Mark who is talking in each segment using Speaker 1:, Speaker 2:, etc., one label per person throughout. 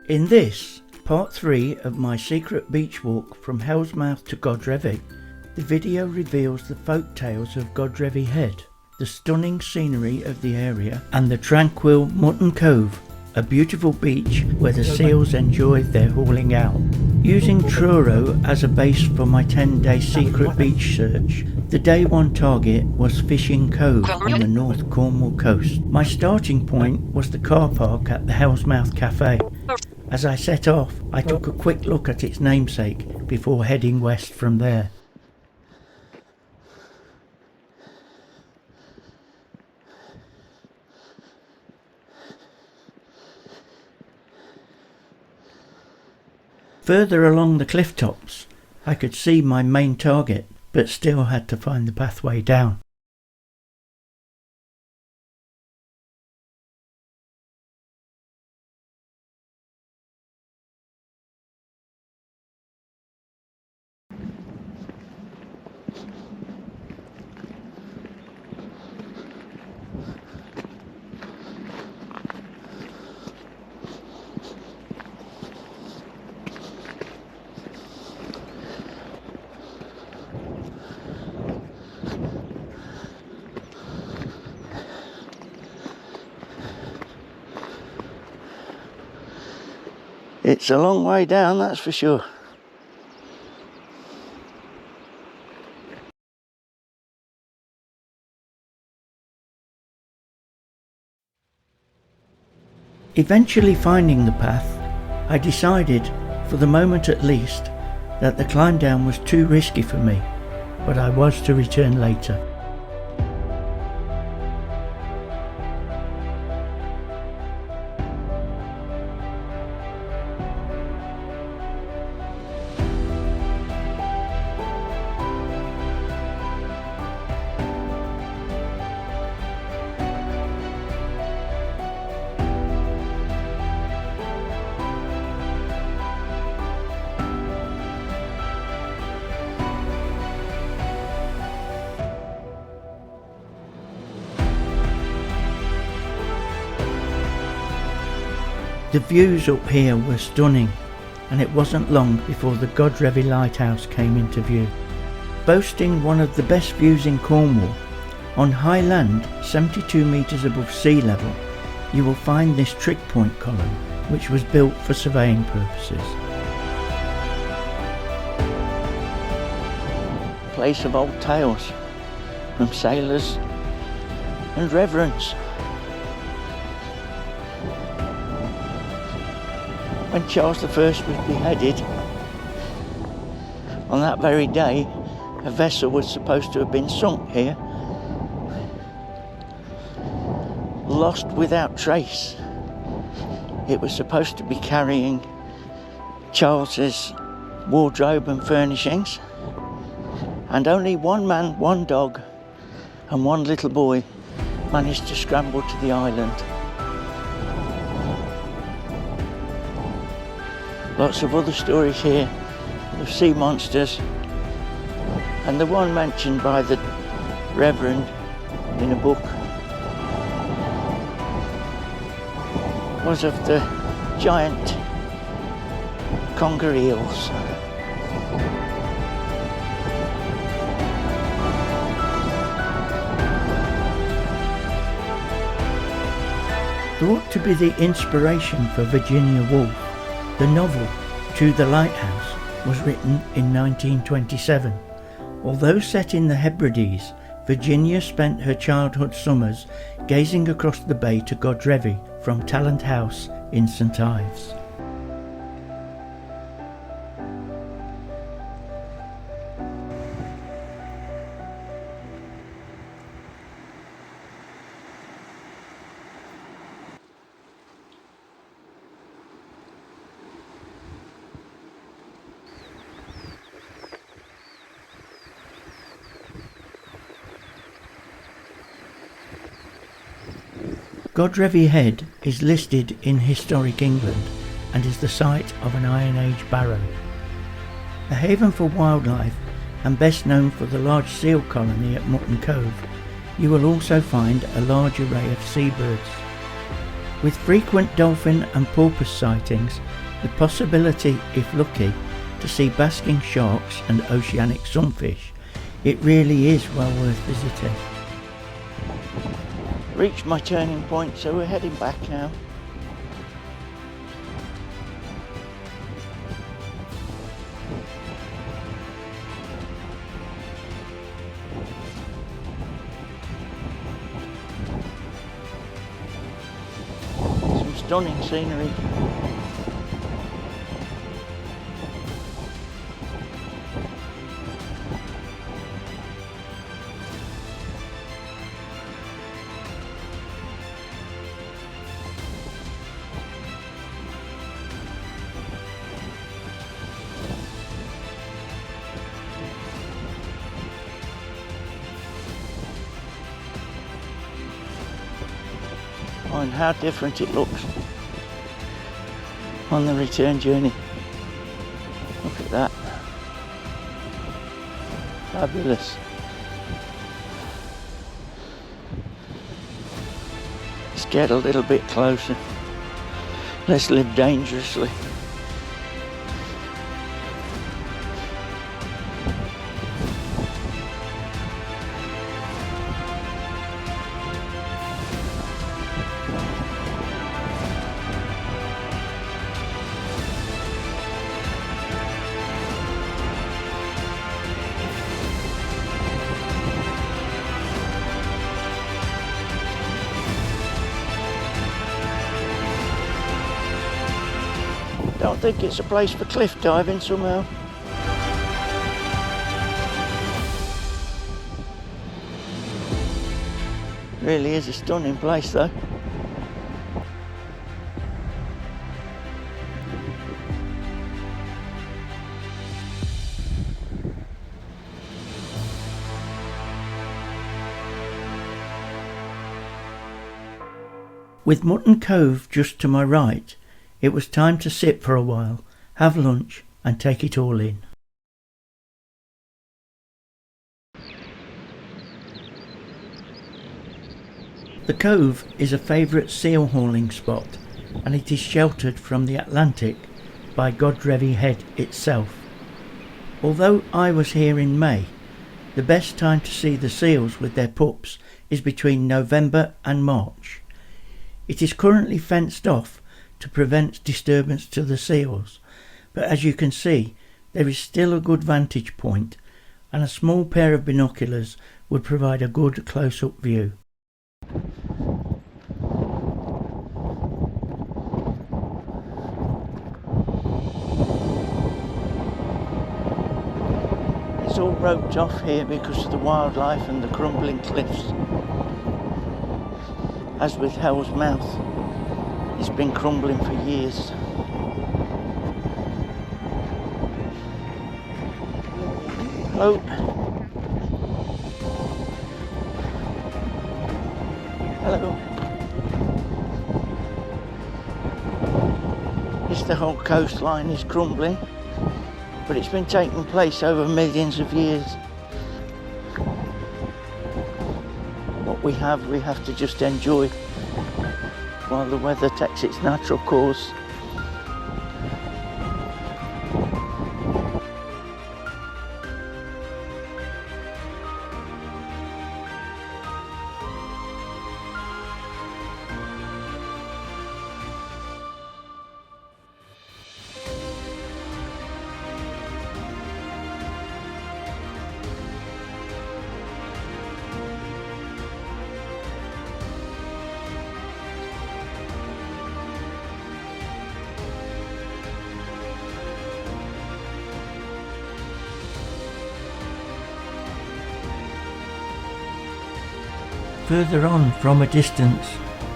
Speaker 1: In this, part 3 of my secret beach walk from Hellsmouth to Godrevy, the video reveals the folk tales of Godrevy Head, the stunning scenery of the area, and the tranquil Mutton Cove, a beautiful beach where the seals enjoy their hauling out. Using Truro as a base for my 10-day secret beach search, the day one target was Fishing Cove on the North Cornwall coast. My starting point was the car park at the Hellsmouth Cafe. As I set off, I took a quick look at its namesake before heading west from there. Further along the cliff tops, I could see my main target, but still had to find the pathway down. It's a long way down, that's for sure. Eventually finding the path, I decided, for the moment at least, that the climb down was too risky for me, but I was to return later. The views up here were stunning, and it wasn't long before the Godrevy Lighthouse came into view. Boasting one of the best views in Cornwall, on high land 72 metres above sea level, you will find this trig point column, which was built for surveying purposes. Place of old tales from sailors and reverends. When Charles I was beheaded, on that very day, a vessel was supposed to have been sunk here, lost without trace. It was supposed to be carrying Charles's wardrobe and furnishings, and only one man, one dog, and one little boy managed to scramble to the island. Lots of other stories here of sea monsters, and the one mentioned by the Reverend in a book was of the giant conger eels. Thought to be the inspiration for Virginia Woolf, the novel To the Lighthouse was written in 1927. Although set in the Hebrides, Virginia spent her childhood summers gazing across the bay to Godrevy from Talent House in St Ives. Godrevy Head is listed in Historic England and is the site of an Iron Age barrow. A haven for wildlife and best known for the large seal colony at Mutton Cove, you will also find a large array of seabirds. With frequent dolphin and porpoise sightings, the possibility, if lucky, to see basking sharks and oceanic sunfish, it really is well worth visiting. Reached my turning point, so we're heading back now. Some stunning scenery. And how different it looks on the return journey. Look at that. Fabulous. Let's get a little bit closer. Let's live dangerously. Don't think it's a place for cliff diving somehow. Really is a stunning place though. With Mutton Cove just to my right, it was time to sit for a while, have lunch and take it all in. The cove is a favourite seal hauling spot, and it is sheltered from the Atlantic by Godrevy Head itself. Although I was here in May, the best time to see the seals with their pups is between November and March. It is currently fenced off to prevent disturbance to the seals, but as you can see, there is still a good vantage point, and a small pair of binoculars would provide a good close-up view. It's all roped off here because of the wildlife and the crumbling cliffs. As with Hell's Mouth, it's been crumbling for years. Hello. Hello. Yes, the whole coastline is crumbling, but it's been taking place over millions of years. What we have to just enjoy while the weather takes its natural course. Further on, from a distance,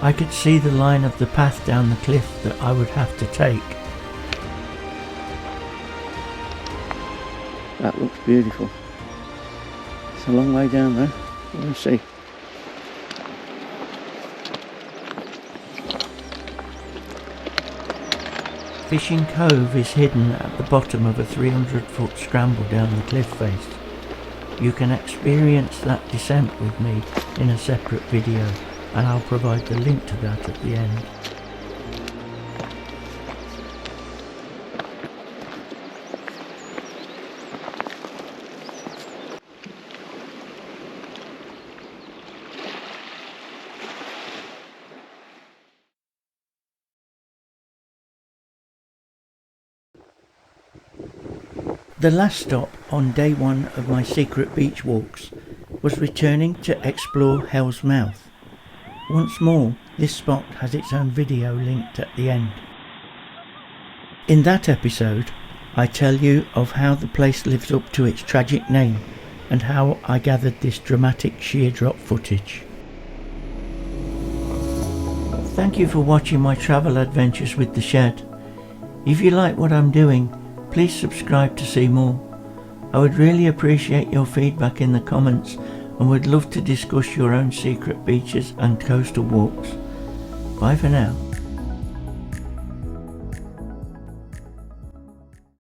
Speaker 1: I could see the line of the path down the cliff that I would have to take. That looks beautiful. It's a long way down there. We'll see. Fishing Cove is hidden at the bottom of a 300-foot scramble down the cliff face. You can experience that descent with me in a separate video, and I'll provide the link to that at the end. The last stop on day one of my secret beach walks was returning to explore Hell's Mouth. Once more, this spot has its own video linked at the end. In that episode, I tell you of how the place lives up to its tragic name and how I gathered this dramatic sheer drop footage. Thank you for watching my travel adventures with the shed. If you like what I'm doing, please subscribe to see more. I would really appreciate your feedback in the comments and would love to discuss your own secret beaches and coastal walks. Bye for now.